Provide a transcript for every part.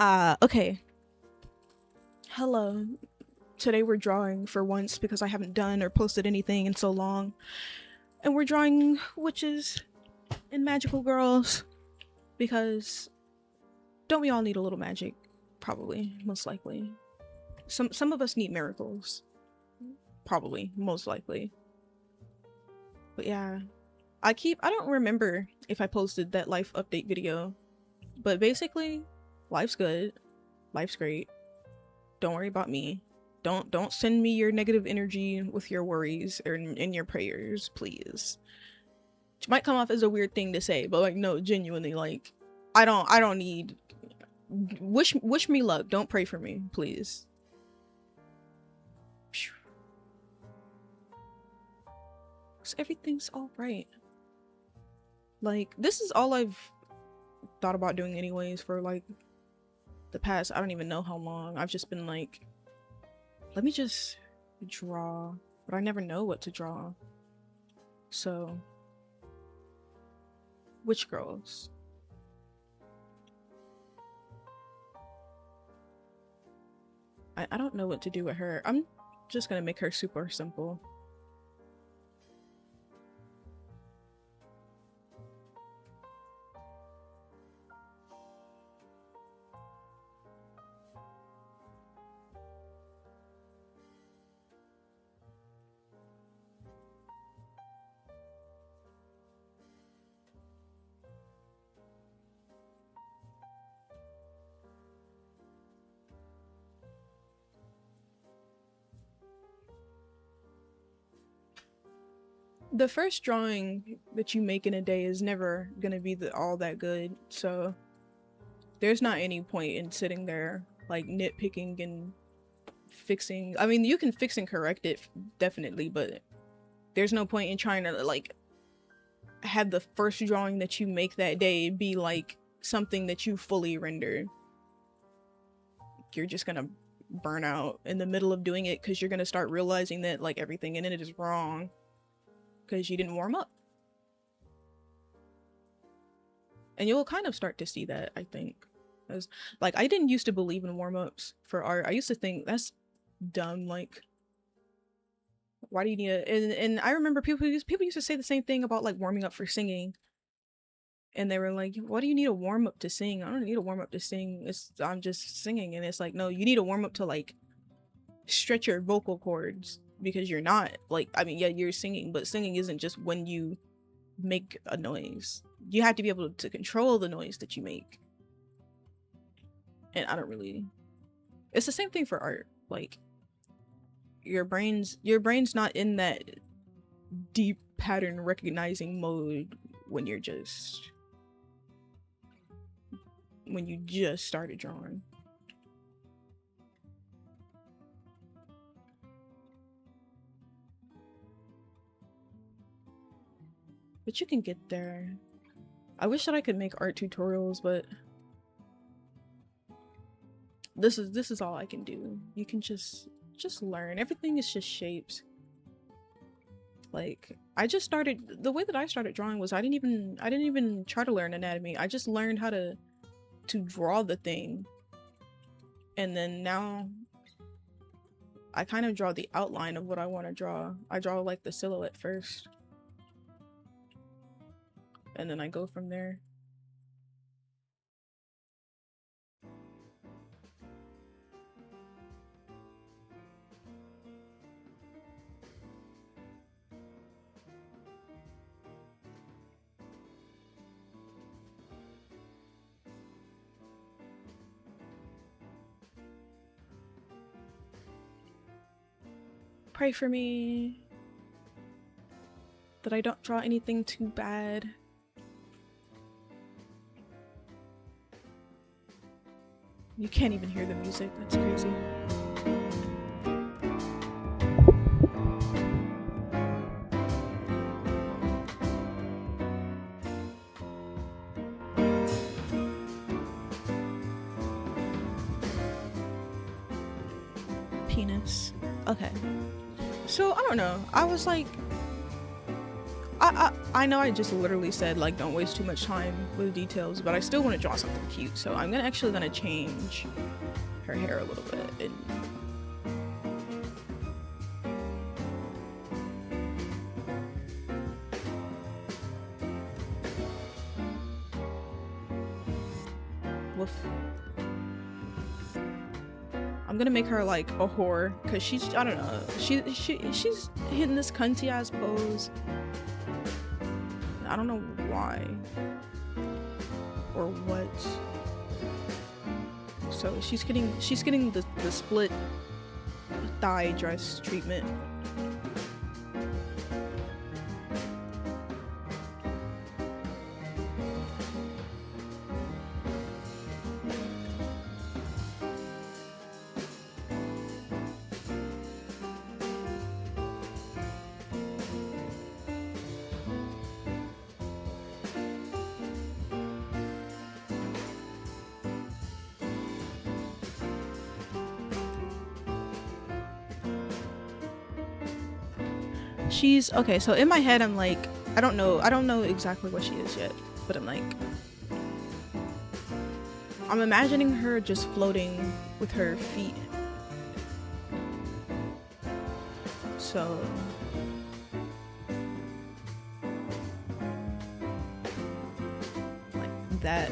Okay. Hello. Today we're drawing for once because I haven't done or posted anything in so long. And we're drawing witches and magical girls because don't we all need a little magic? Probably, most likely. Some of us need miracles. Probably, most likely. But yeah, I don't remember if I posted that life update video, but basically, life's good. Life's great. Don't worry about me. Don't send me your negative energy with your worries or in your prayers, please. Which might come off as a weird thing to say, but like no, genuinely, like I don't need wish me luck. Don't pray for me, please. Cause everything's all right. Like this is all I've thought about doing anyways for like the past I don't even know how long. I've just been like, let me just draw, but I never know what to draw. So, witch girls. I don't know what to do with her. I'm just gonna make her super simple. The first drawing that you make in a day is never gonna be all that good, so there's not any point in sitting there like nitpicking and fixing. I mean, you can fix and correct it definitely, but there's no point in trying to like have the first drawing that you make that day be like something that you fully rendered. You're just gonna burn out in the middle of doing it because you're gonna start realizing that like everything in it is wrong because you didn't warm up. And you'll kind of start to see that, I think. As like I didn't used to believe in warm-ups for art. I used to think that's dumb, like why do you need it? And I remember people used to say the same thing about like warming up for singing. And they were like, "Why do you need a warm up to sing? I don't need a warm up to sing. I'm just singing." And it's like, "No, you need a warm up to like stretch your vocal cords because you're not like I mean, yeah, you're singing, but singing isn't just when you make a noise. You have to be able to control the noise that you make." And I don't really it's the same thing for art. Like your brain's not in that deep pattern recognizing mode when you're just when you just started drawing. But you can get there. I wish that I could make art tutorials, but this is all I can do. You can just learn. Everything is just shapes. Like I just started the way that I started drawing was I didn't even try to learn anatomy. I just learned how to draw the thing. And then now I kind of draw the outline of what I want to draw. I draw like the silhouette first. And then I go from there. Pray for me that I don't draw anything too bad. You can't even hear the music. That's crazy. Penis. Okay. So I don't know. I was like, I know I just literally said like don't waste too much time with details, but I still want to draw something cute, so I'm gonna change her hair a little bit. And woof. I'm gonna make her like a whore because she's, I don't know, she's hitting this cunty ass pose. I don't know why or what. So she's getting the split thigh dress treatment. She's okay, so in my head I'm like, I don't know exactly what she is yet, but I'm like, I'm imagining her just floating with her feet. So like that.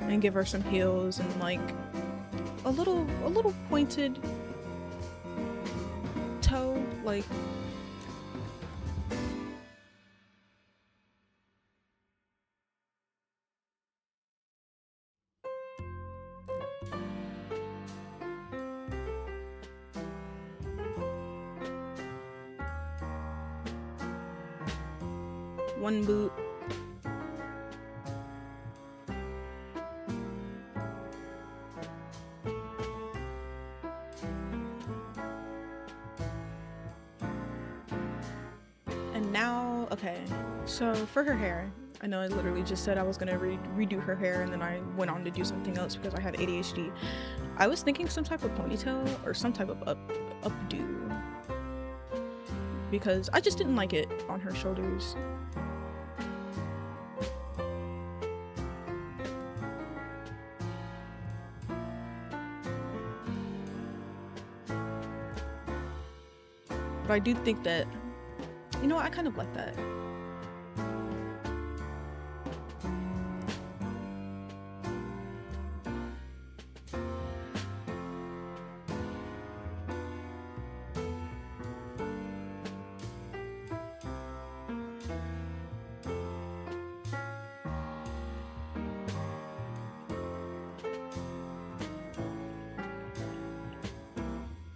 And give her some heels and like a little pointed toe, like one boot. And now, okay, so for her hair, I know I literally just said I was gonna redo her hair and then I went on to do something else because I had ADHD. I was thinking some type of ponytail or some type of updo because I just didn't like it on her shoulders. But I do think that, you know what, I kind of like that.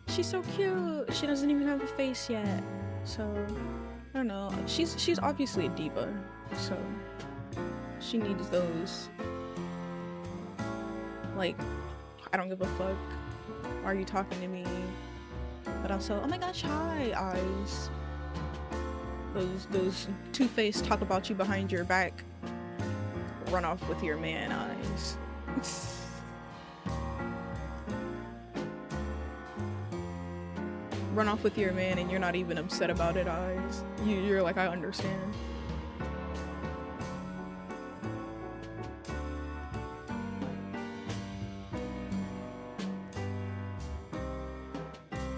She's so cute. She doesn't even have a face yet. So, I don't know. She's obviously a diva. So, she needs those. Like, I don't give a fuck. Why are you talking to me? But also, oh my gosh, hi, eyes. Those two-faced talk about you behind your back. Run off with your man eyes. Run off with your man and you're not even upset about it, eyes. You're like, I understand.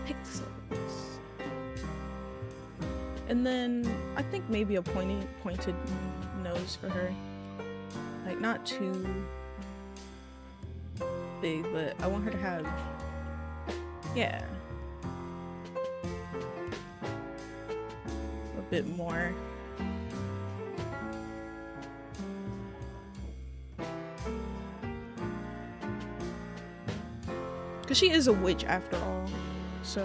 Pixels. And then I think maybe a pointed nose for her. Like not too big, but I want her to have, yeah, bit more. Because she is a witch after all, so.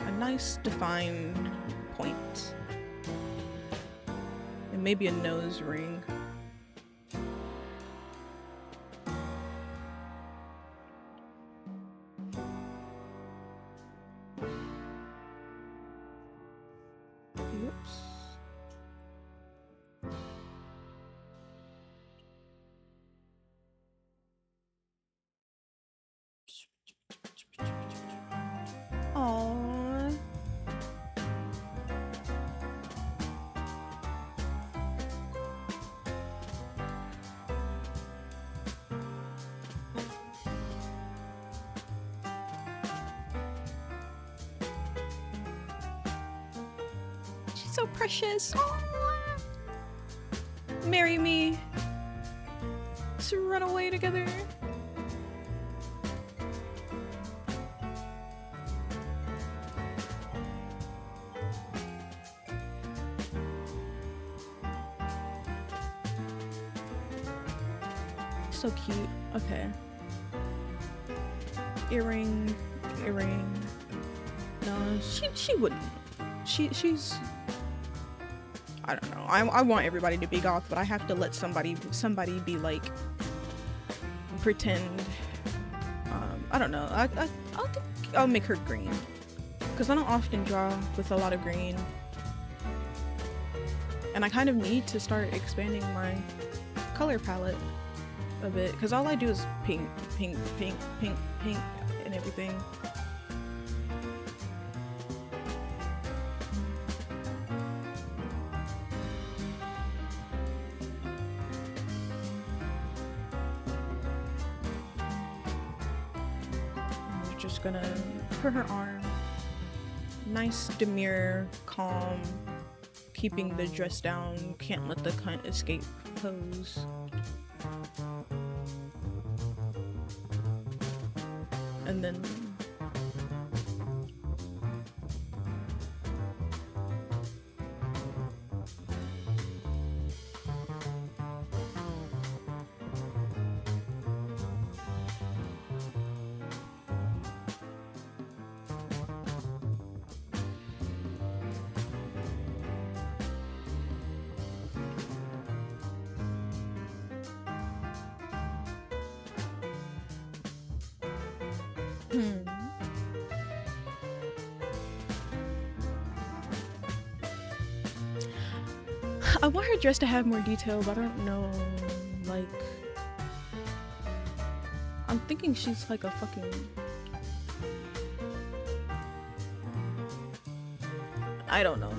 A nice defined point. And maybe a nose ring. so precious. Aww. Marry me. Let's run away together. So cute. Okay. Earring. No, she wouldn't. She's. I don't know. I want everybody to be goth, but I have to let somebody be like pretend. I don't know. I'll think I'll make her green, because I don't often draw with a lot of green, and I kind of need to start expanding my color palette a bit, because all I do is pink, and everything. Just gonna put her arm, nice, demure, calm, keeping the dress down, can't let the cunt escape pose. And then I want her dress to have more detail, but I don't know, like, I'm thinking she's like a fucking, I don't know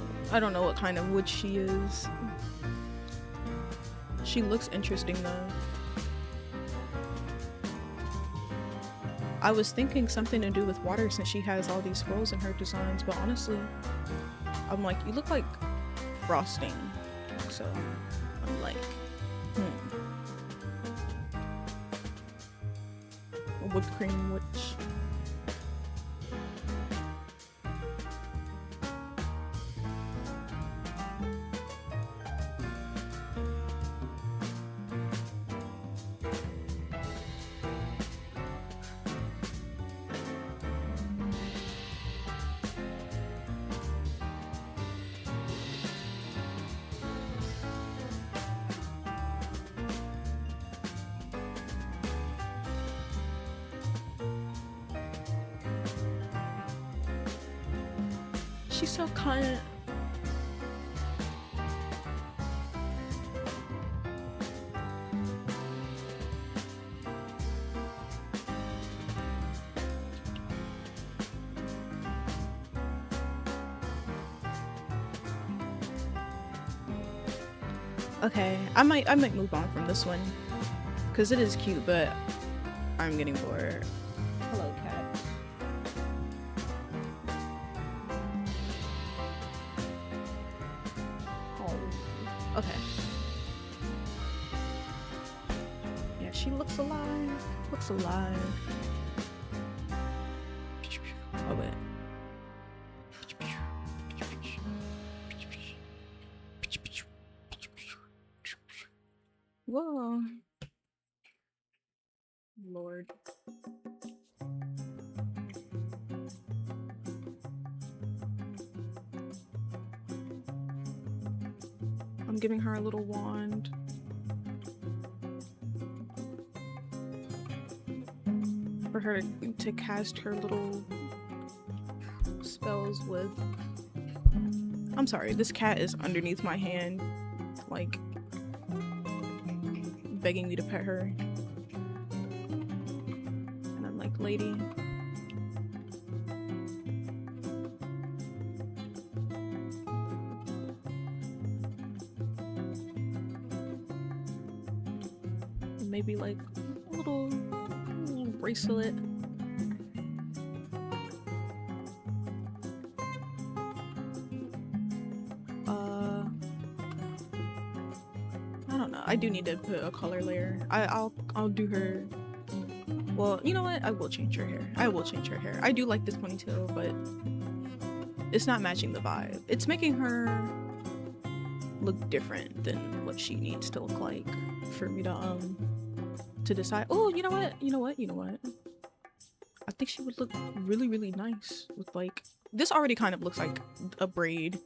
what kind of witch she is. She looks interesting though. I was thinking something to do with water since she has all these swirls in her designs, but honestly, I'm like, you look like frosting. So I'm like, a whipped cream witch. She's so kind. Okay, I might move on from this one because it is cute, but I'm getting bored. Hello, cat. Okay. Yeah, she looks alive. Looks alive. Oh wait. Whoa. Lord. I'm giving her a little wand. For her to cast her little spells with. I'm sorry, this cat is underneath my hand, like, begging me to pet her. And I'm like, lady. Maybe like a little bracelet. no. I do need to put a color layer. I'll do her. Well, you know what? I will change her hair. I will change her hair. I do like this ponytail, but it's not matching the vibe. It's making her look different than what she needs to look like for me to decide. Oh, you know what? You know what? You know what? I think she would look really, really nice with like this. Already kind of looks like a braid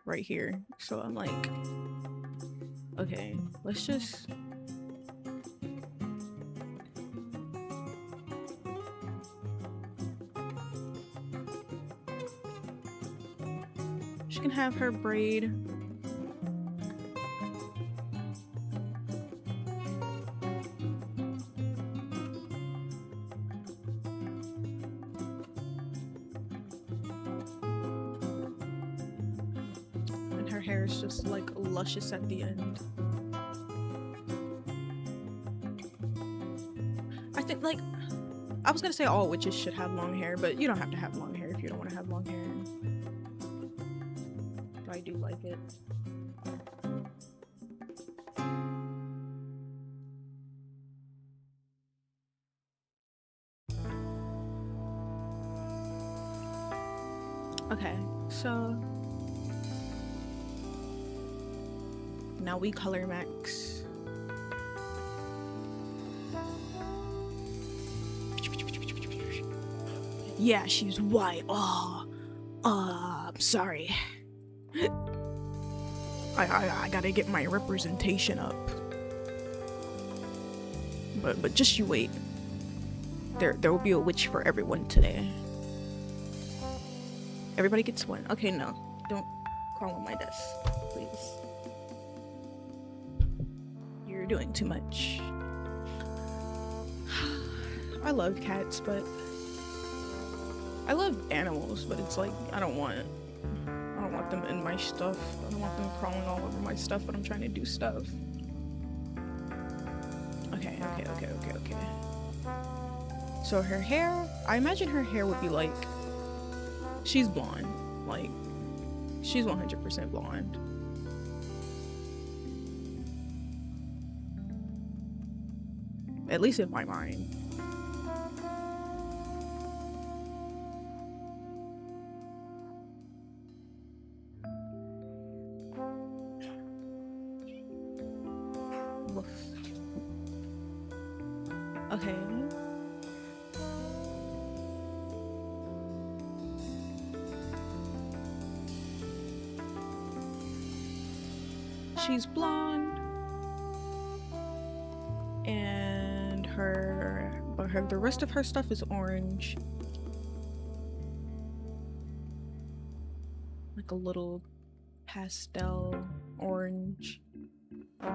right here. So I'm like, okay, let's just. She can have her braid. And her hair is just like luscious at the end. I think like, I was gonna say all witches should have long hair, but you don't have to have long hair if you don't want to have long hair. I do like it. Okay, so now we color max. Yeah, she's white. Oh, I'm sorry. I gotta get my representation up. But just you wait. There will be a witch for everyone today. Everybody gets one. Okay, no. Don't crawl on my desk, please. You're doing too much. I love cats, but I love animals, but it's like I don't want them in my stuff. I don't want them crawling all over my stuff when I'm trying to do stuff. Okay. So her hair, I imagine her hair would be like, she's blonde. Like, she's 100% blonde. At least in my mind. Okay. She's blonde. And the rest of her stuff is orange. Like a little pastel orange,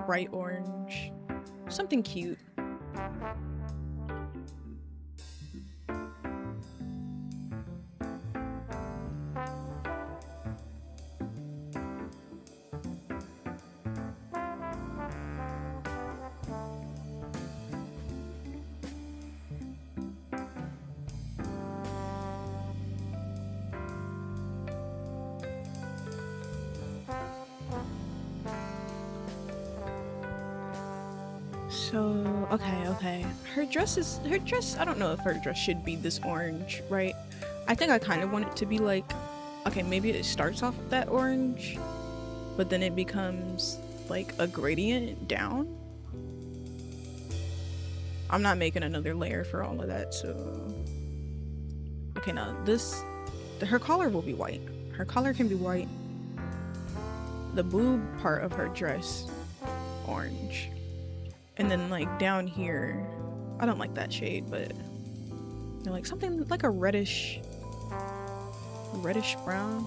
bright orange, something cute. So, okay. Her dress, I don't know if her dress should be this orange, right? I think I kind of want it to be like, okay, maybe it starts off with that orange, but then it becomes like a gradient down. I'm not making another layer for all of that, so. Okay, now her collar will be white. Her collar can be white. The boob part of her dress, orange. And then like down here, I don't like that shade, but like something like a reddish brown.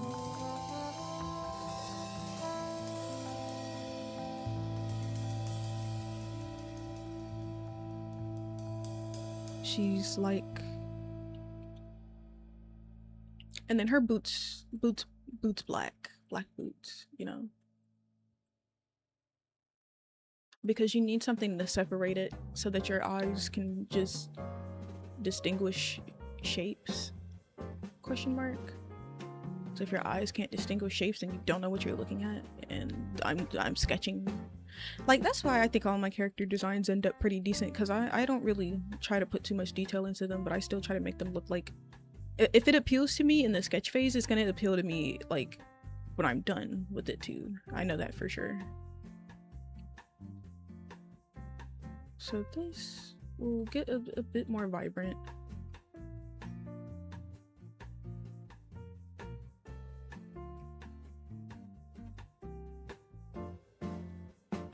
She's like, and then her boots black boots, you know. Because you need something to separate it so that your eyes can just distinguish shapes, question mark. So if your eyes can't distinguish shapes, then you don't know what you're looking at. And I'm sketching Like, that's why I think all my character designs end up pretty decent, because I don't really try to put too much detail into them, but I still try to make them look like, if it appeals to me in the sketch phase, it's gonna appeal to me like when I'm done with it too. I know that for sure. So this will get a bit more vibrant.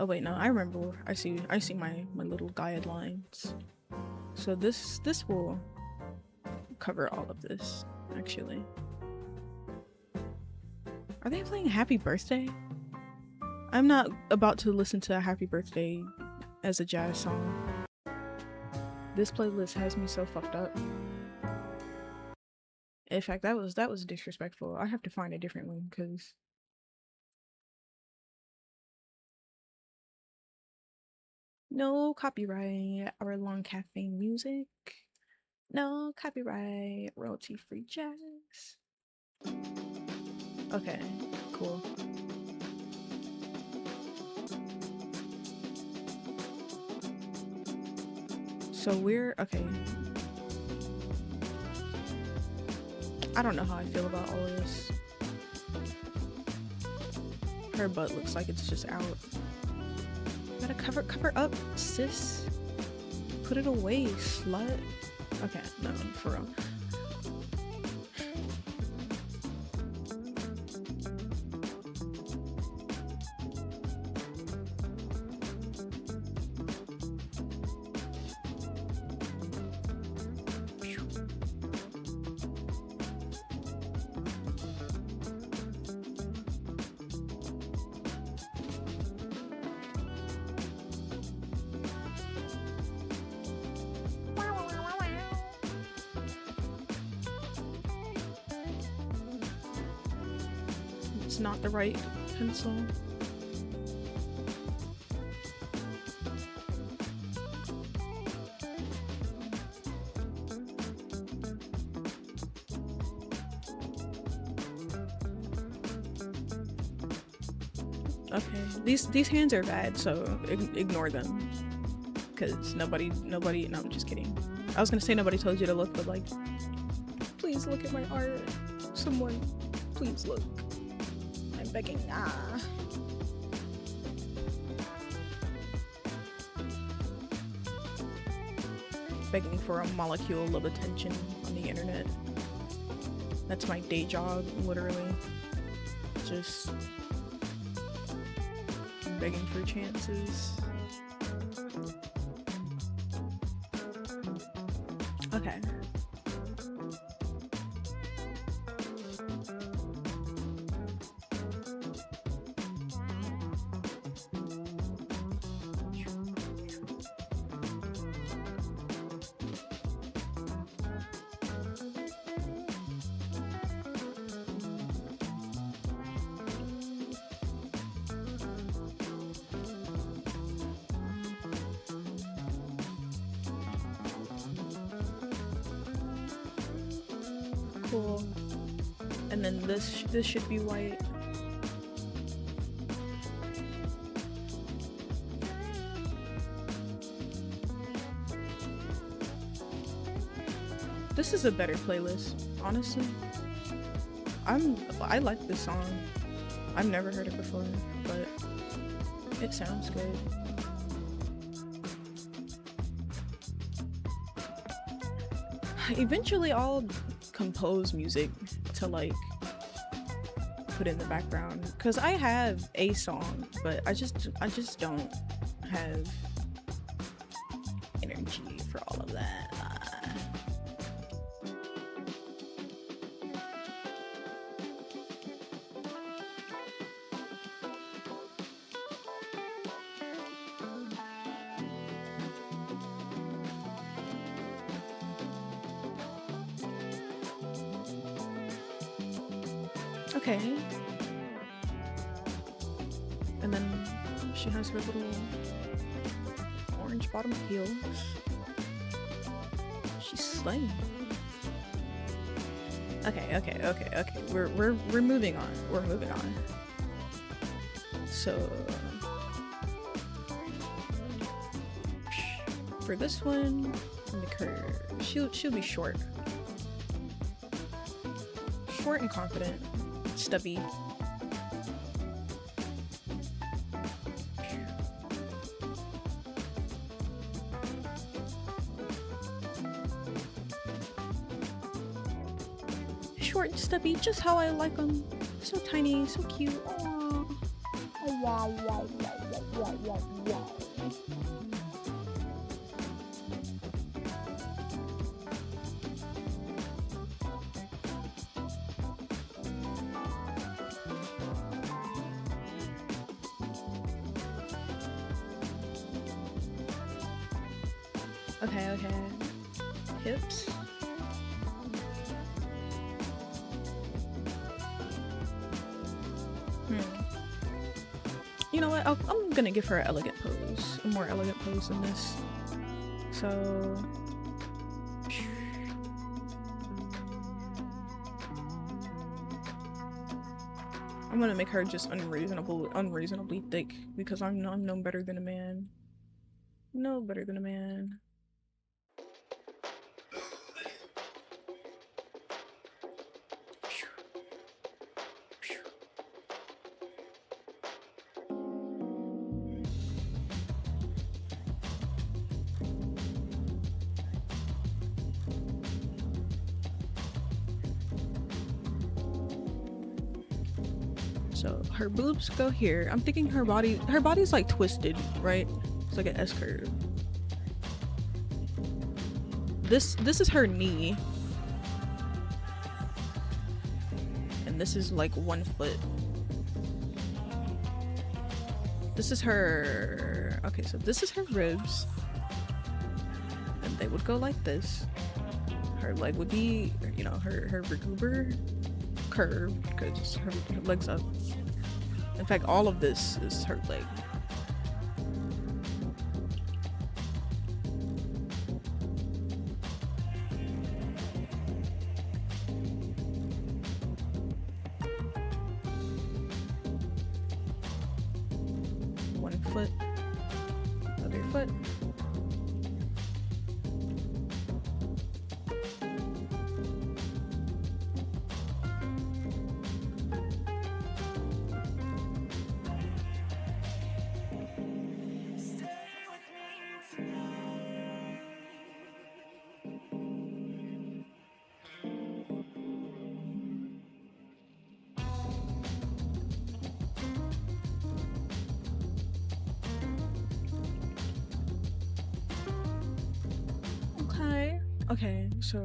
Oh wait, no, I remember. I see my little guidelines. So this will cover all of this, actually. Are they playing Happy Birthday? I'm not about to listen to a Happy Birthday as a jazz song. This playlist has me so fucked up. In fact, that was disrespectful. I have to find a different one, because no copyright hour-long caffeine music. No copyright royalty-free jazz. Okay, cool. So we're okay. I don't know how I feel about all of this. Her butt looks like it's just out. Gotta cover up, sis. Put it away, slut. Okay, no, for real. It's not the right pencil. Okay, these hands are bad, so ignore them. Cause nobody. No, I'm just kidding. I was gonna say nobody told you to look, but like, please look at my art. Someone, please look. I'm begging. Begging for a molecule of attention on the internet. That's my day job, literally. Just begging for chances. Okay. Cool. And then this should be white. This is a better playlist, honestly. I like this song. I've never heard it before, but it sounds good. Eventually I'll compose music to like put in the background, because I have a song, but I just don't have energy for all of that. Okay. And then she has her little orange bottom heels. She's slaying. Okay. We're moving on. We're moving on. So for this one, make her, she'll be short. Short and confident. Stubby. Short and stubby, just how I like them. So tiny, so cute. Aww. Oh, wow, wow, wow, wow, wow, wow. Okay, okay. Hips. You know what? I'm gonna give her an elegant pose. A more elegant pose than this. So... I'm gonna make her just unreasonably thick because I'm no better than a man. No better than a man. So her boobs go here. I'm thinking her body's like twisted, right? It's like an S curve. This is her knee. And this is like 1 foot. This is her, okay, so this is her ribs. And they would go like this. Her leg would be, you know, her vertebra curved because her leg's up. In fact, all of this is her leg. One foot, other foot. Okay, so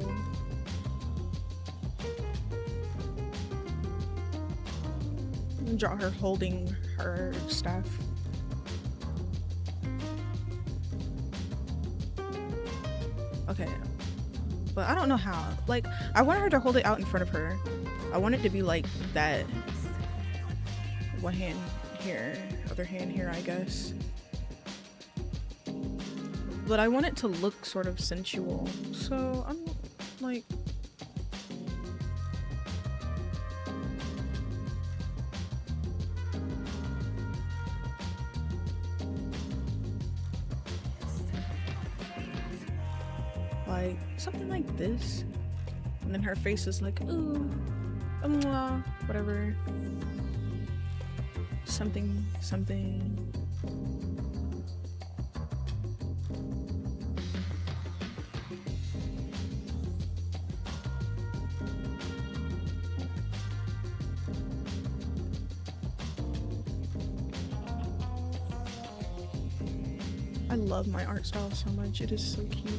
draw her holding her staff. Okay, but I don't know how. Like, I want her to hold it out in front of her. I want it to be like that. One hand here, other hand here, I guess. But I want it to look sort of sensual, so I'm like... like, something like this. And then her face is like, ooh, whatever. Something, something. I love my art style so much. It is so cute.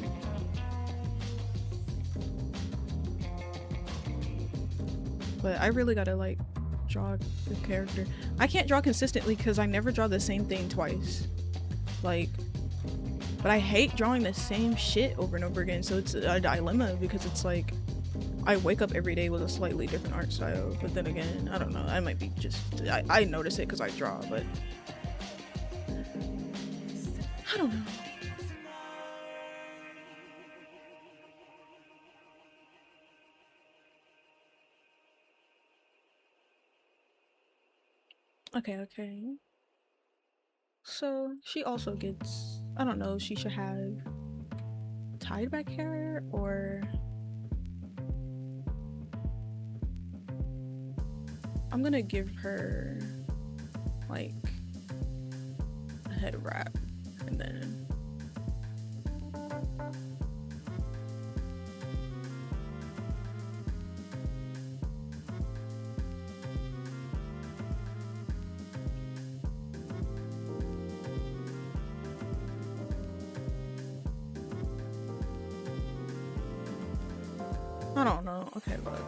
But I really gotta like draw the character. I can't draw consistently because I never draw the same thing twice. Like, but I hate drawing the same shit over and over again. So it's a dilemma because it's like I wake up every day with a slightly different art style. But then again, I don't know. I might be just I notice it because I draw, but I don't know. Okay. So she also gets, I don't know, she should have tied back hair, or I'm gonna give her like a head wrap and then I don't know. Okay, look.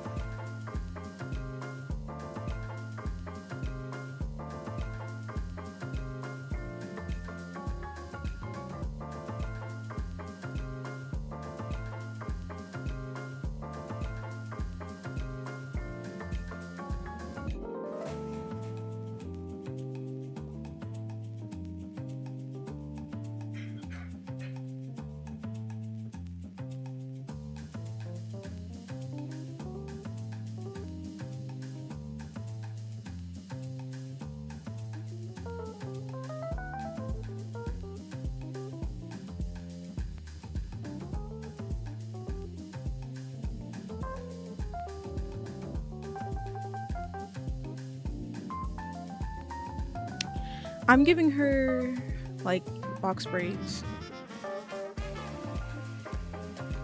I'm giving her like box braids.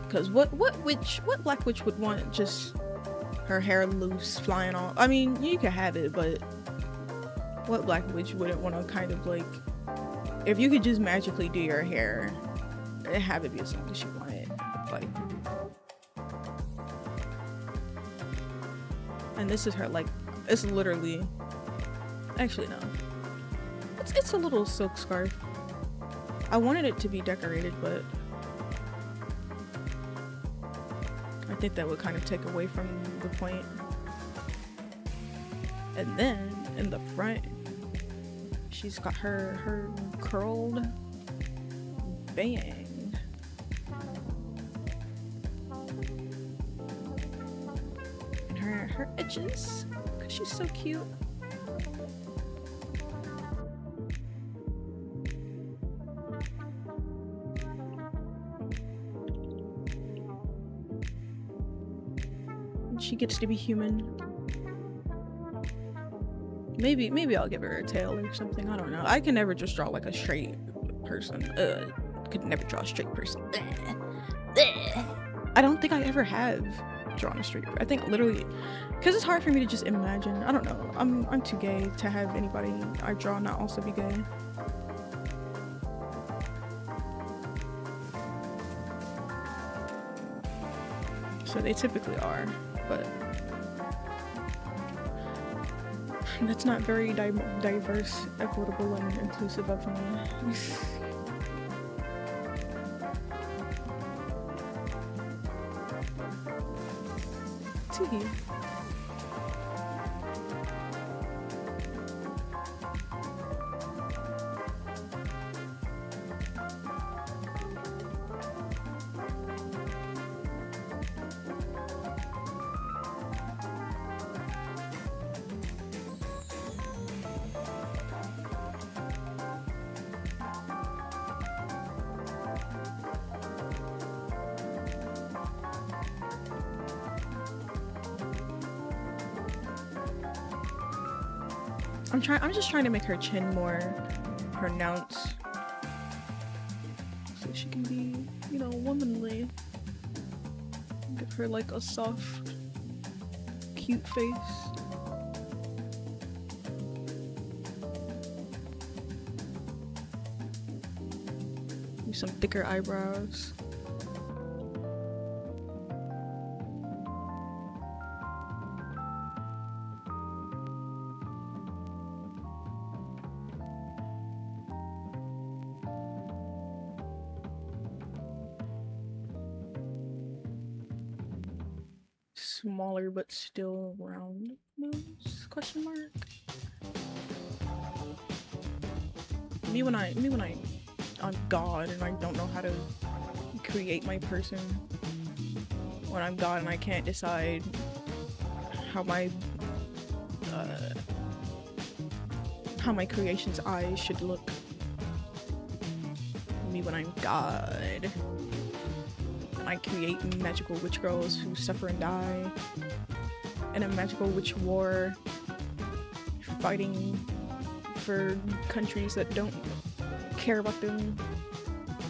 Cause what black witch would want just her hair loose flying off? I mean, you could have it, but what black witch wouldn't want to kind of like, if you could just magically do your hair and have it be as long as you want it, like. And this is her, like, it's literally, actually no. It's a little silk scarf. I wanted it to be decorated, but I think that would kind of take away from the point. And then in the front, she's got her curled bang. And her edges, cause she's so cute. She gets to be human. Maybe I'll give her a tail or something. I don't know. I can never just draw like a straight person. Could never draw a straight person. I don't think I ever have drawn a straight. I think literally, because it's hard for me to just imagine. I don't know. I'm too gay to have anybody I draw not also be gay. So they typically are. But that's not very diverse, equitable, and inclusive of me. Tee. I'm just trying to make her chin more pronounced, so she can be, you know, womanly. Give her like a soft, cute face. Use some thicker eyebrows. Smaller but still round nose? Question mark. Me when I'm God and I don't know how to create my person. When I'm God and I can't decide how my creation's eyes should look. Me when I'm God. I create magical witch girls who suffer and die in a magical witch war, fighting for countries that don't care about them.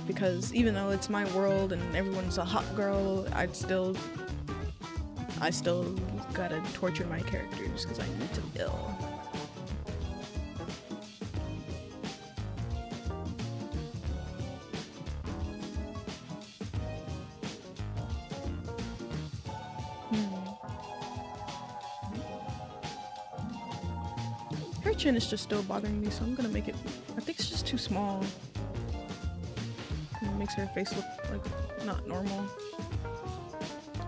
Because even though it's my world and everyone's a hot girl, I still gotta torture my characters because I need to ill. Her chin is just still bothering me, so I'm gonna make it. I think it's just too small. It makes her face look like not normal.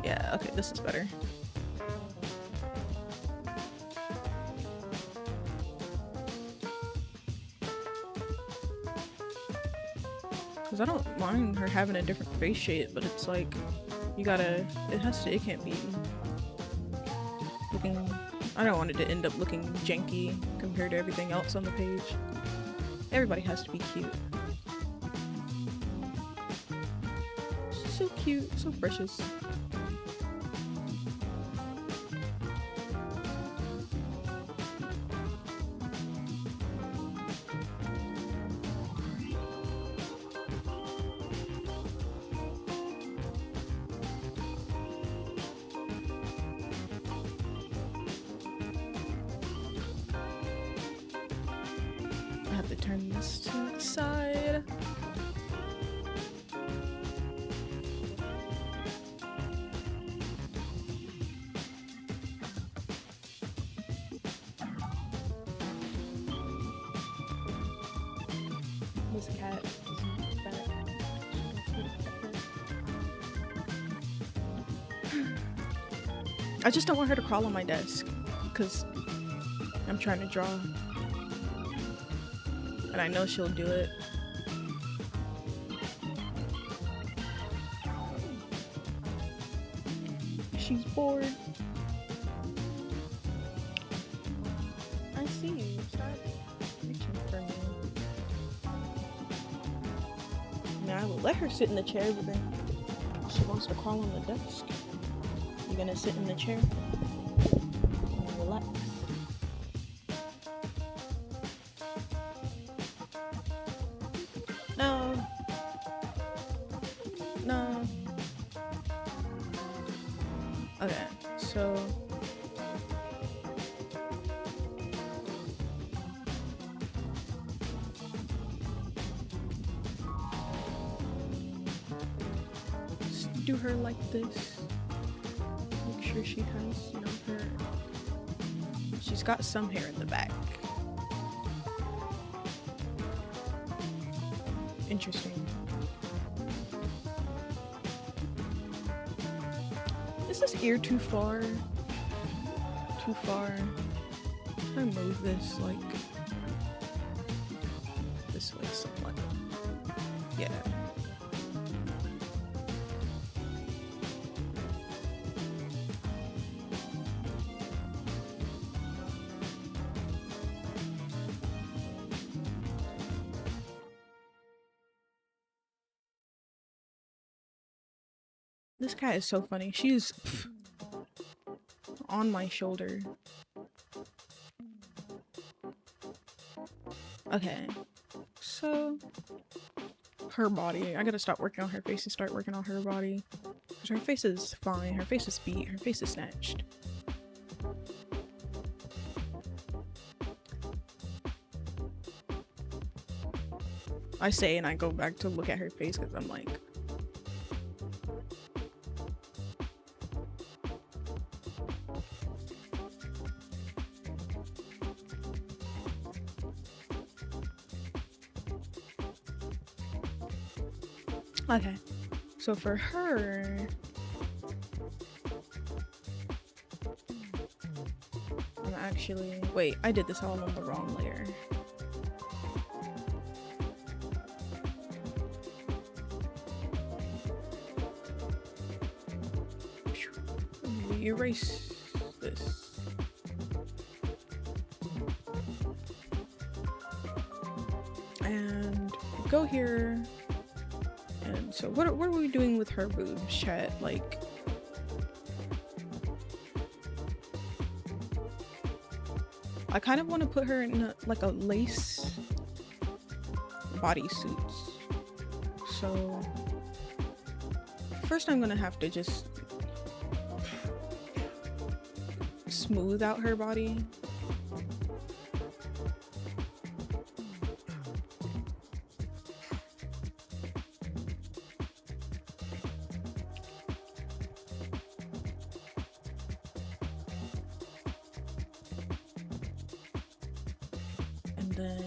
Yeah, okay, this is better. Because I don't mind her having a different face shape, but it's like, you gotta, it can't be looking, I don't want it to end up looking janky compared to everything else on the page. Everybody has to be cute. She's so cute, so precious. I have to turn this to the side. This cat is back. I just don't want her to crawl on my desk because I'm trying to draw. And I know she'll do it. She's bored. I see you. Stop reaching for me. Now I will let her sit in the chair, but then she wants to crawl on the desk. You're gonna sit in the chair and relax. No. No. Okay, so just do her like this. Make sure she has, you know, her. She's got some hair in the back. Interesting. Is this ear too far? Too far? Can I move this like this way somewhat? Yeah. This cat is so funny. She's on my shoulder. Okay, so her body. I gotta stop working on her face and start working on her body. Because her face is fine. Her face is beat. Her face is snatched. I say and I go back to look at her face because I'm like, okay, so for her, I'm actually, wait, I did this all on the wrong layer. Let me erase this. And go here. And so what are we doing with her boobs, chat? Like, I kind of want to put her in like a lace bodysuit. So first I'm gonna have to just smooth out her body. And then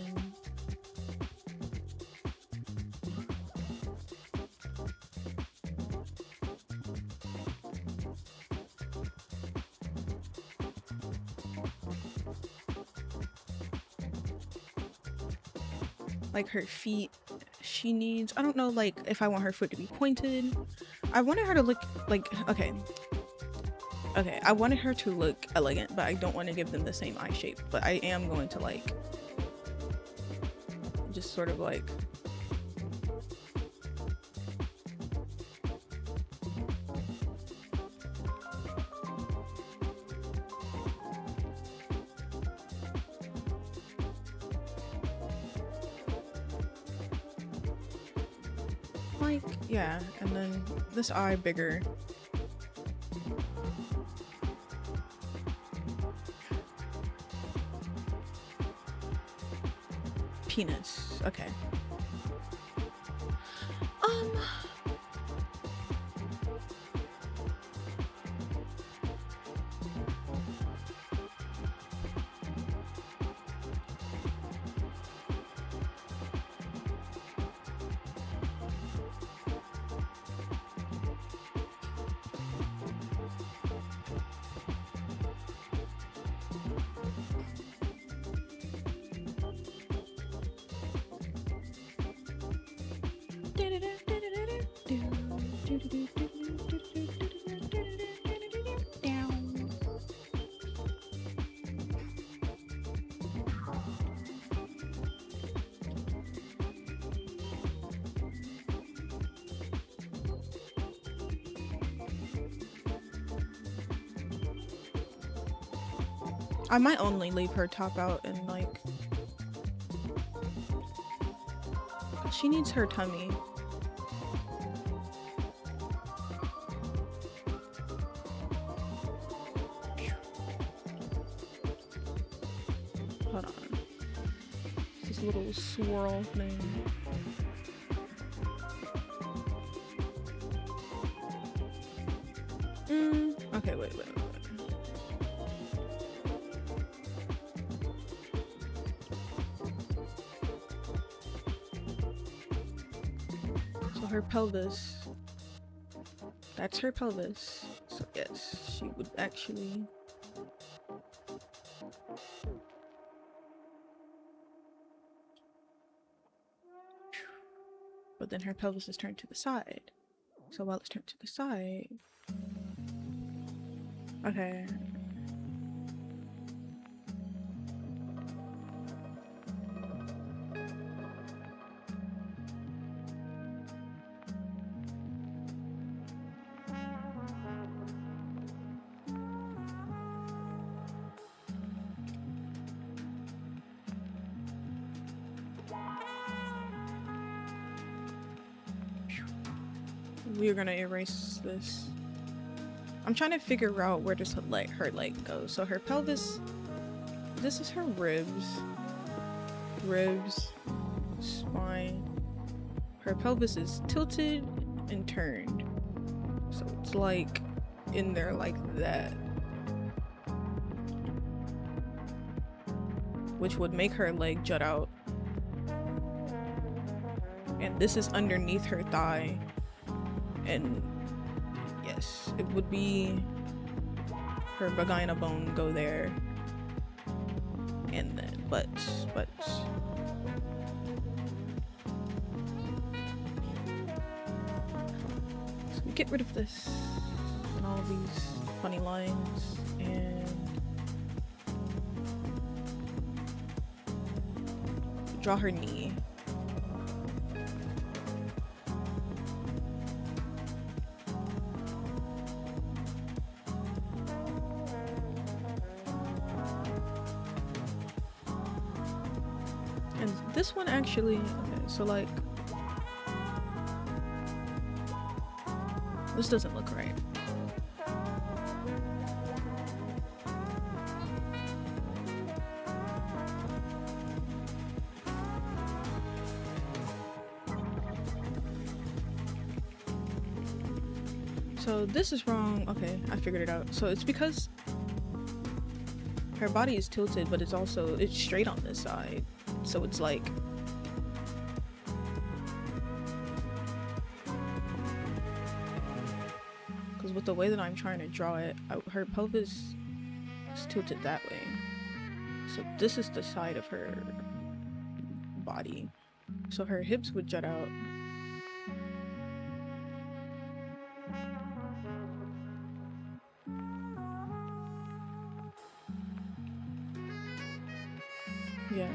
like her feet, she needs, I don't know, like if I want her foot to be pointed. I wanted her to look like, okay, I wanted her to look elegant, but I don't want to give them the same eye shape. But I am going to like just sort of like yeah, and then this eye bigger. Penis, okay. I might only leave her top out and like, she needs her tummy. Hold on. This little swirl thing. Okay, wait. So her pelvis. That's her pelvis. So yes, she would actually. But then her pelvis is turned to the side. So while it's turned to the side. Okay. We're gonna erase this. I'm trying to figure out where to let her leg go. So her pelvis, this is her ribs, spine. Her pelvis is tilted and turned. So it's like in there like that. Which would make her leg jut out. And this is underneath her thigh. And yes, it would be her vagina bone go there. And then but so we get rid of this and all of these funny lines and draw her knee. And this one actually, okay, so like, this doesn't look right. So this is wrong. Okay, I figured it out. So it's because her body is tilted, but it's straight on this side. So it's like, because with the way that I'm trying to draw it, her pelvis is tilted that way. So this is the side of her body. So her hips would jut out. Yeah.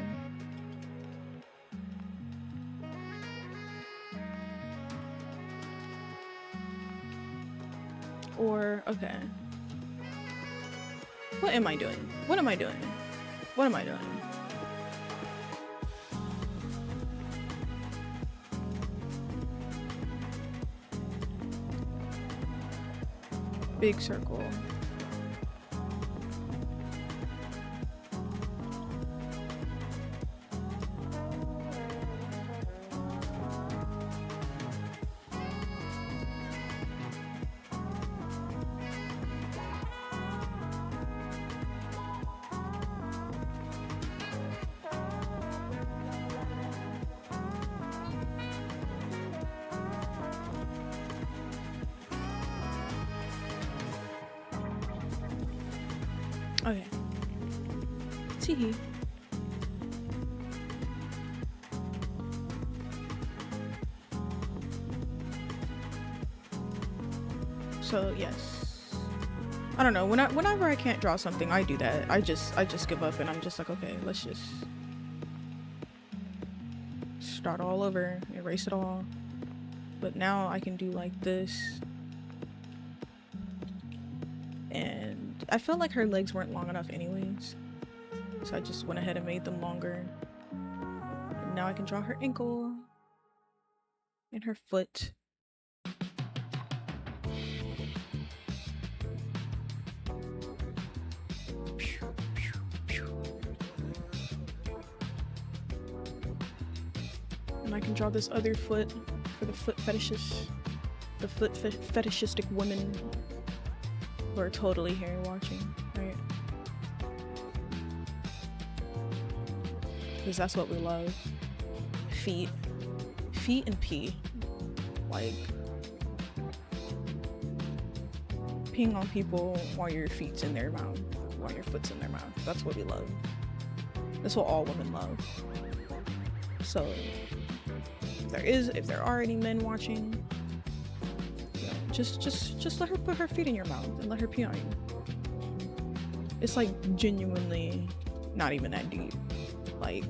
Or, okay. What am I doing? What am I doing? What am I doing? Big circle. Okay. Teehee. So yes. I don't know. Whenever I can't draw something, I do that. I just give up and I'm just like, okay, let's just start all over, erase it all. But now I can do like this. And I felt like her legs weren't long enough anyways. So I just went ahead and made them longer. And now I can draw her ankle and her foot. And I can draw this other foot for the foot fetishists. The foot fetishistic women who are totally here watching, right? Because that's what we love. Feet and pee. Like, peeing on people while your feet's in their mouth, while your foot's in their mouth. That's what we love. That's what all women love. So if there are any men watching, you know, just let her put her feet in your mouth and let her pee on you. It's like genuinely not even that deep. Like,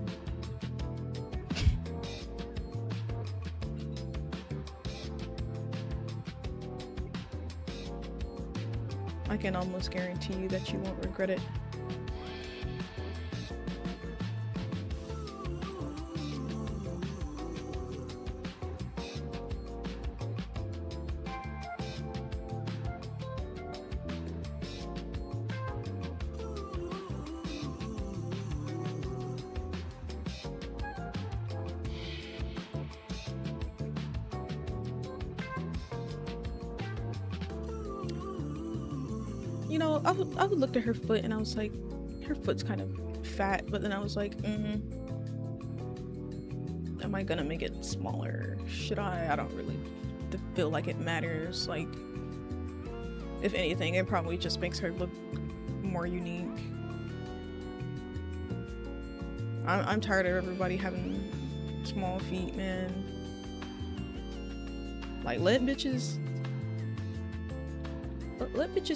I can almost guarantee you that you won't regret it. You know, I would look at her foot and I was like, her foot's kind of fat, but then I was like, am I gonna make it smaller? Should I? I don't really feel like it matters. Like, if anything, it probably just makes her look more unique. I'm tired of everybody having small feet, man. Like, let bitches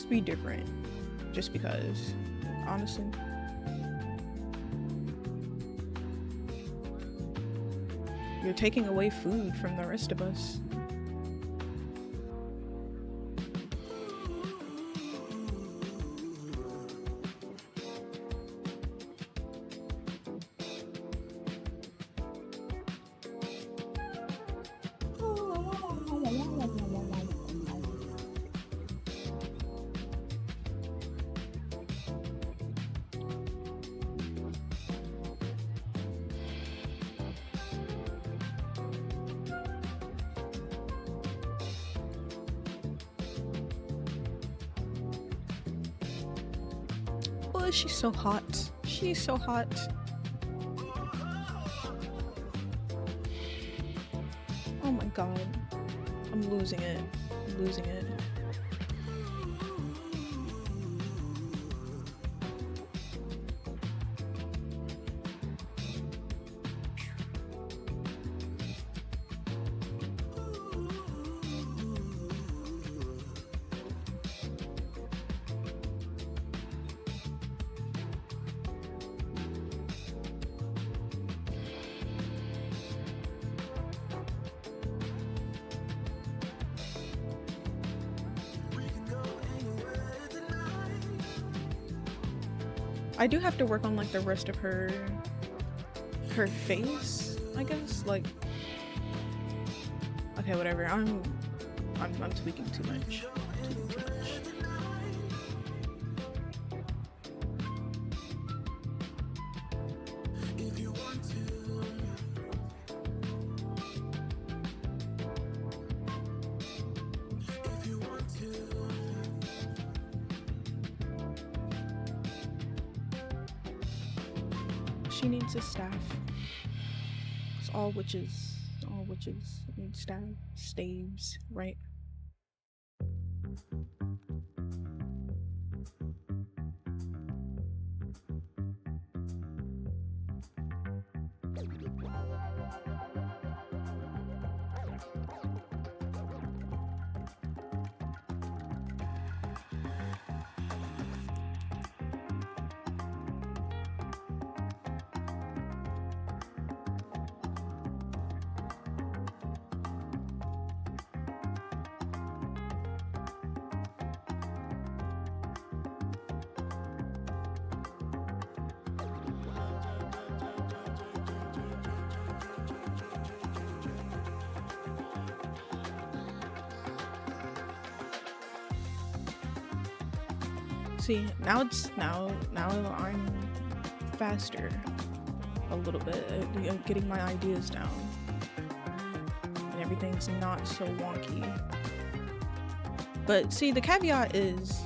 be different, just because, honestly. You're taking away food from the rest of us. She's so hot. She's so hot. Oh my god. I'm losing it. I'm losing it. I do have to work on like the rest of her face, I guess. Like, okay, whatever. I'm tweaking too much. Tweaking too much. She needs a staff. 'Cause all witches need staves, right? See, now I'm faster a little bit at getting my ideas down. And everything's not so wonky. But see, the caveat is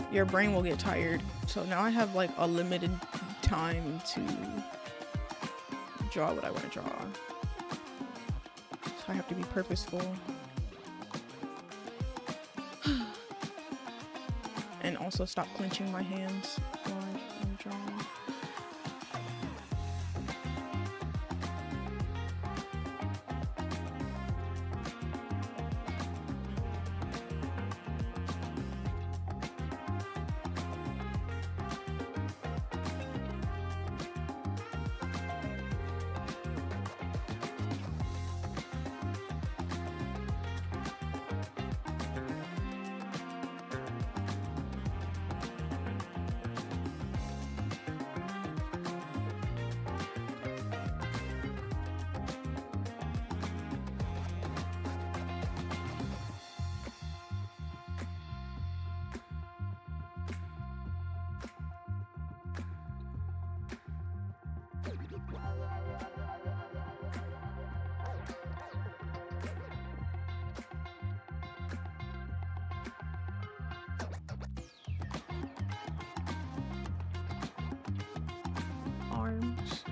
your brain will get tired. So now I have like a limited time to draw what I want to draw. So I have to be purposeful. And also stop clenching my hands while I'm drawing. Arms.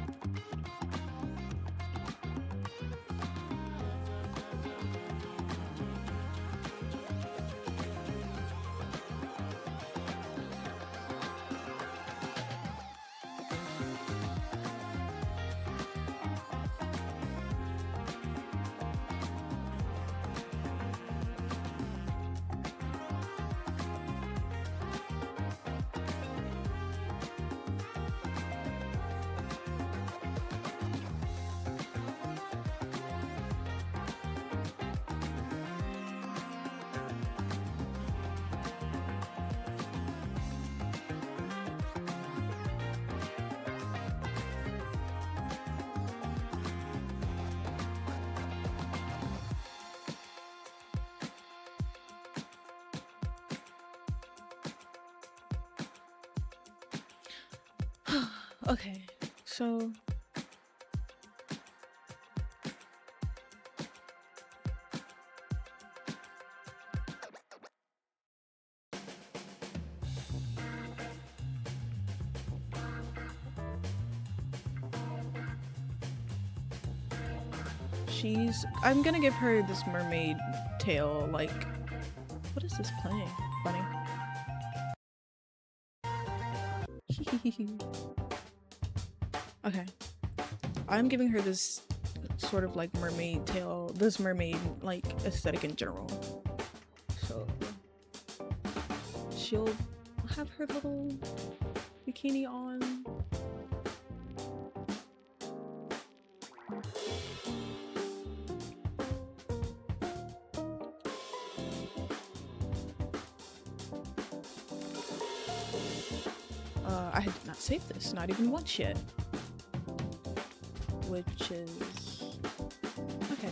Okay, so I'm gonna give her this mermaid tail, like, what is this playing? Funny. Okay. I'm giving her this sort of like mermaid tail, this mermaid like aesthetic in general. So she'll have her little bikini on. I did not save this, not even once yet. Which is... okay.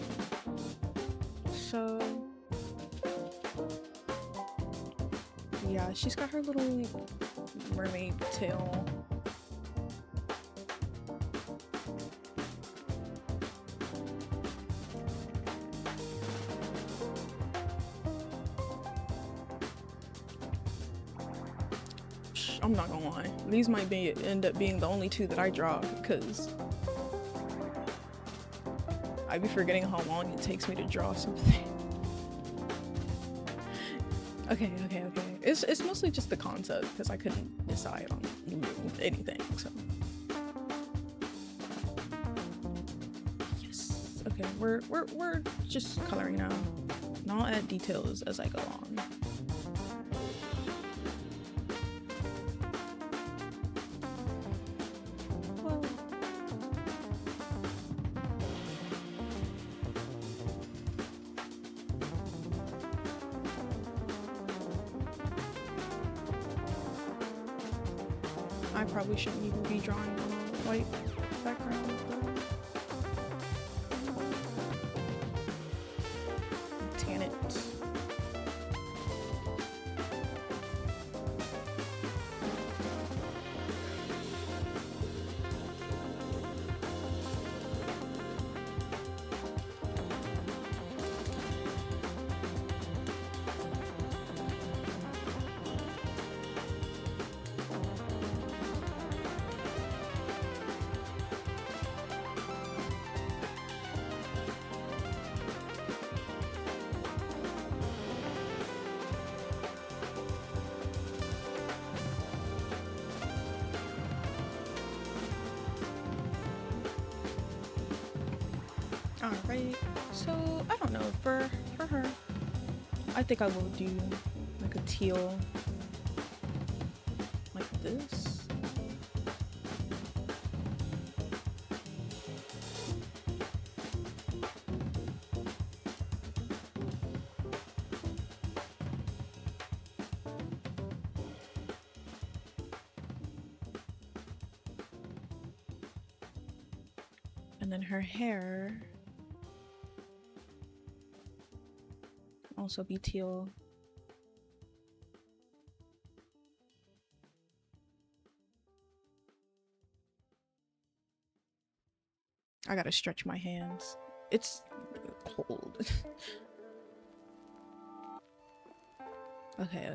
So... yeah, she's got her little mermaid tail. I'm not gonna lie, these might end up being the only two that I draw, because I be forgetting how long it takes me to draw something. Okay. It's mostly just the concept, because I couldn't decide on anything, so. Yes. Okay, we're just coloring now. And I'll add details as I go on. I probably shouldn't even be drawing on a white background. Tan it. Alright, so I don't know, for her, I think I will do like a teal, like this. And then her hair also be teal. I gotta stretch my hands. It's cold. Okay.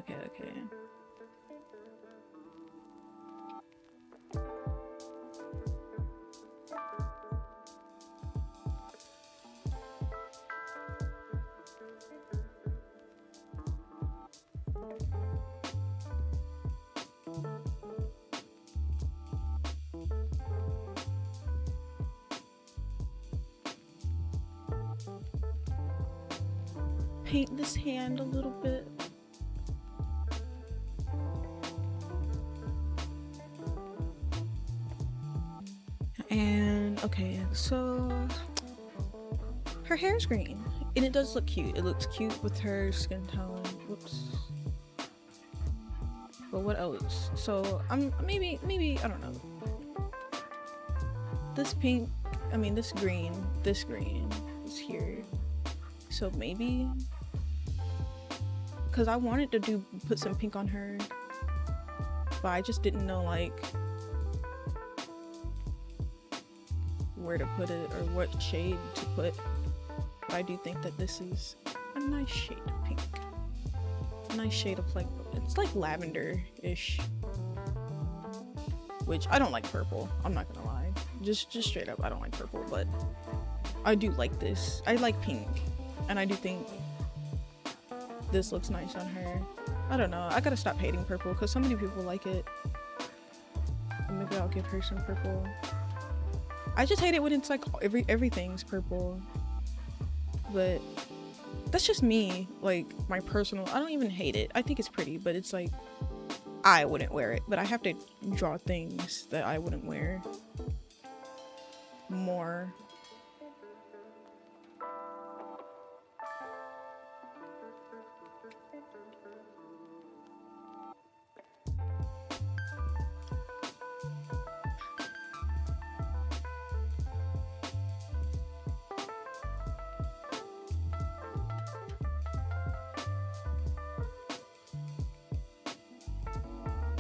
Paint this hand a little bit. And okay, so her hair's green and it does look cute. It looks cute with her skin tone. Whoops. But what else? So maybe I don't know. This pink, I mean this green is here. So maybe, because I wanted to put some pink on her, but I just didn't know like where to put it or what shade to put. But I do think that this is a nice shade of pink. A nice shade of like, it's like lavender-ish. Which I don't like purple, I'm not gonna lie. Just straight up, I don't like purple, but I do like this. I like pink, and I do think this looks nice on her. I don't know. I gotta stop hating purple because so many people like it. Maybe I'll give her some purple. I just hate it when it's like everything's purple. But that's just me, like my personal. I don't even hate it. I think it's pretty, but it's like I wouldn't wear it. But I have to draw things that I wouldn't wear more.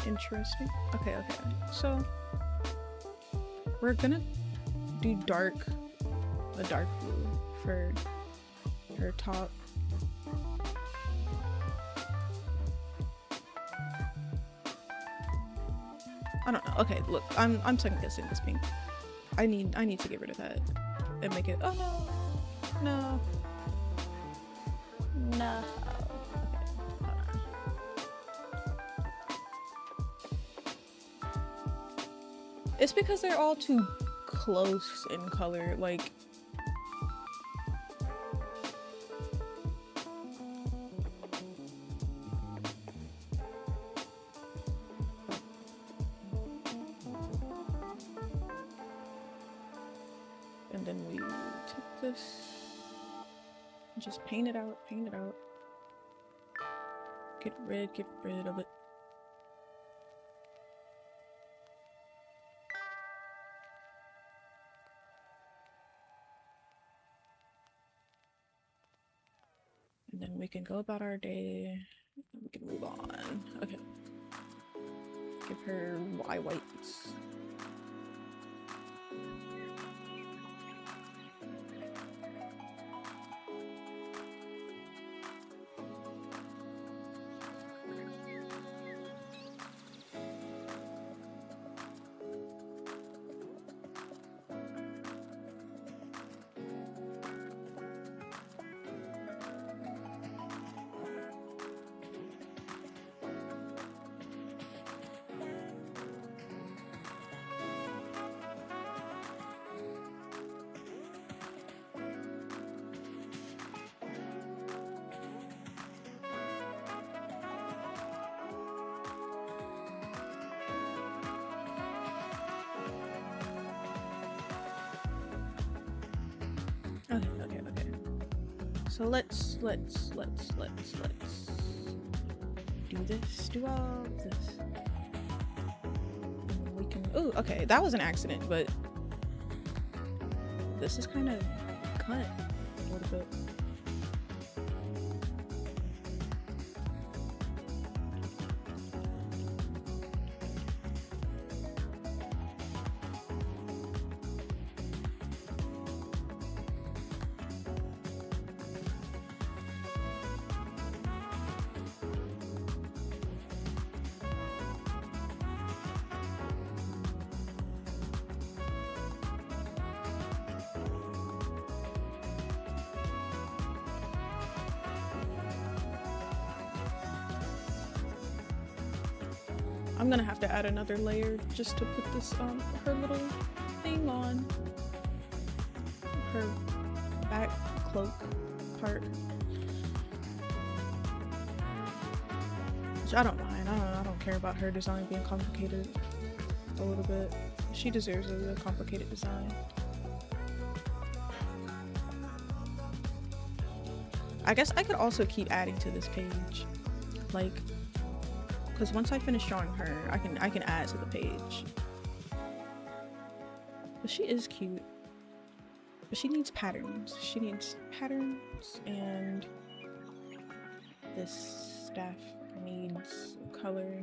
Interesting. Okay, so we're gonna do a dark blue for her top. I don't know. Okay, look, I'm second guessing this pink. I need to get rid of that and make it. Oh no. It's because they're all too close in color, like and then we take this and just paint it out. Get rid of it. And then we can go about our day. We can move on. Okay. Give her whites. Okay. So let's do all of this. And we can. Oh, okay. That was an accident, but this is kind of cut a little bit. I'm gonna have to add another layer just to put this her little thing on her back cloak part, which I don't mind. I don't care about her design being complicated a little bit. She deserves a complicated design. I guess I could also keep adding to this page, like, because once I finish drawing her, I can add to the page. But she is cute. But she needs patterns. She needs patterns, and this staff needs color.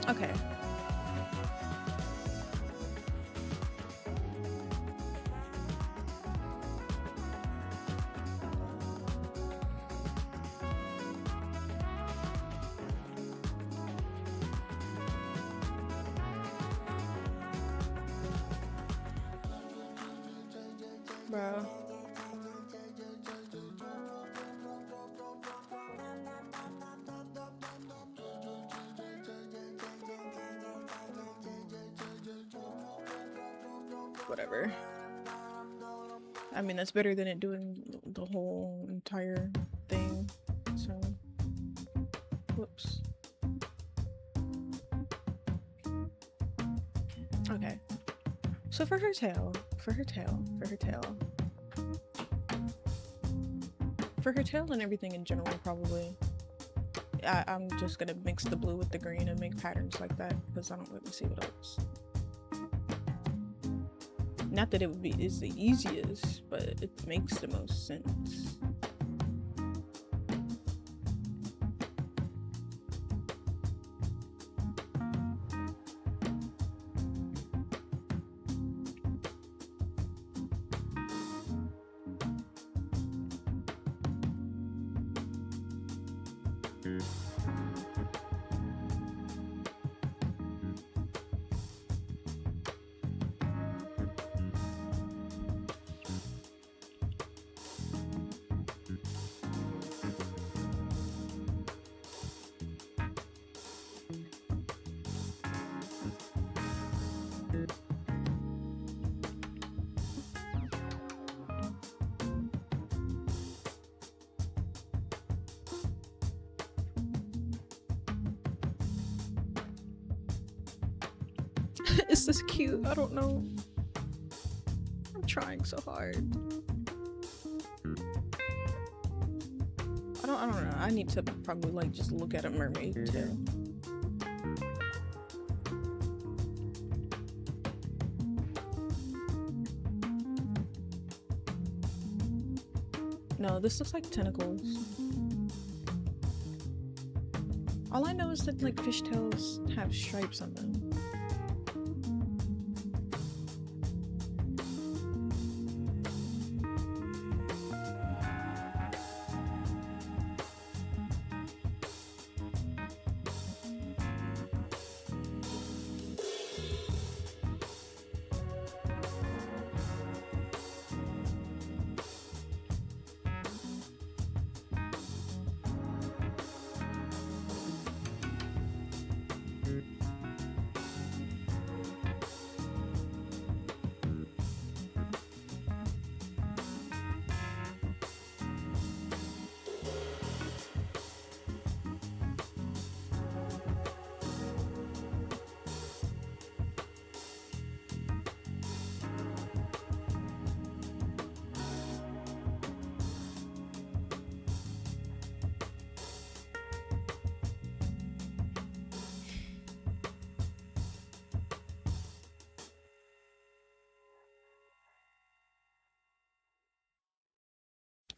Okay. Bro. Whatever. I mean, that's better than it doing the whole entire thing. So, whoops. Okay. So for her tail, and everything in general, probably. I'm just gonna mix the blue with the green and make patterns like that because I don't really see what else. Not that it would be is the easiest, but it makes the most sense. Is this cute? I don't know. I'm trying so hard. I don't know. I need to probably like just look at a mermaid tail. No, this looks like tentacles. All I know is that like fishtails have stripes on them.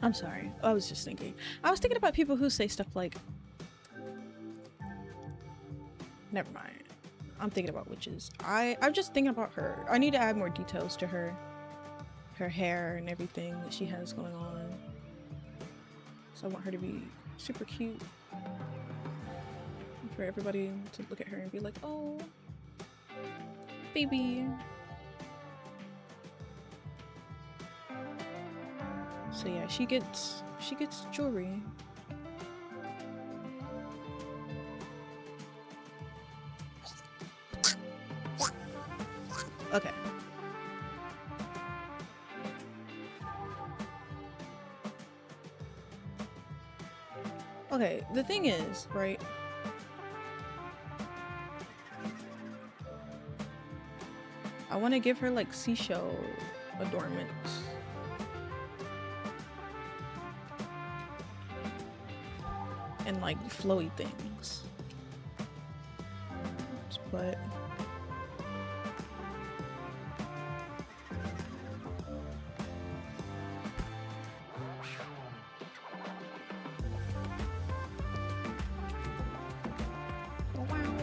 I'm sorry. I was just thinking. I was thinking about people who say stuff like... Never mind. I'm thinking about witches. I'm just thinking about her. I need to add more details to her. Her hair and everything that she has going on. So I want her to be super cute. For everybody to look at her and be like, oh, baby. So yeah, she gets jewelry. Okay. Okay, the thing is, right? I want to give her like seashell adornments. And like flowy things. But wow.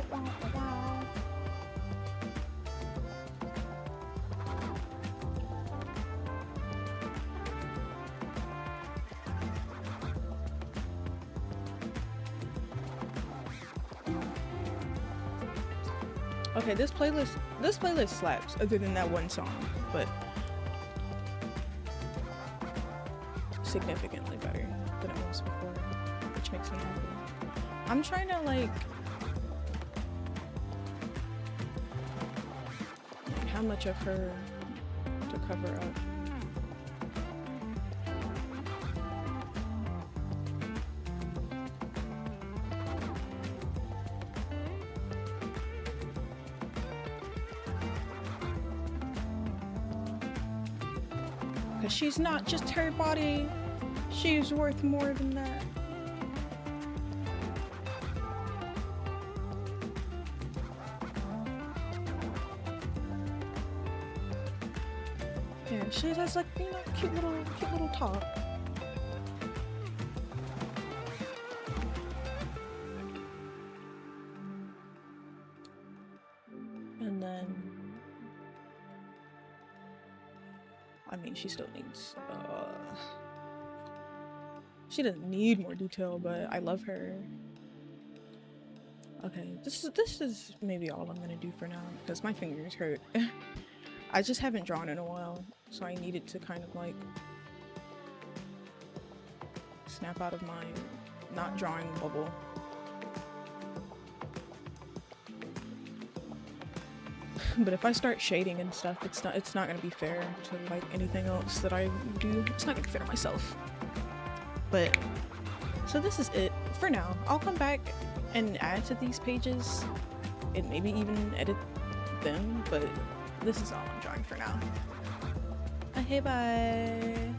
Okay, this playlist slaps other than that one song, but significantly better than it was before, which makes me happy. I'm trying to like how much of her to cover up. Because she's not just her body, she's worth more than that. Yeah, she has like, you know, cute little top. And then I mean, she still needs, she doesn't need more detail, but I love her. Okay, this is maybe all I'm gonna do for now, because my fingers hurt. I just haven't drawn in a while, so I needed to kind of like snap out of my not drawing bubble. But if I start shading and stuff, it's not gonna be fair to like anything else that I do. It's not gonna be fair to myself. But so this is it for now. I'll come back and add to these pages and maybe even edit them, but this is all I'm drawing for now. Okay, bye.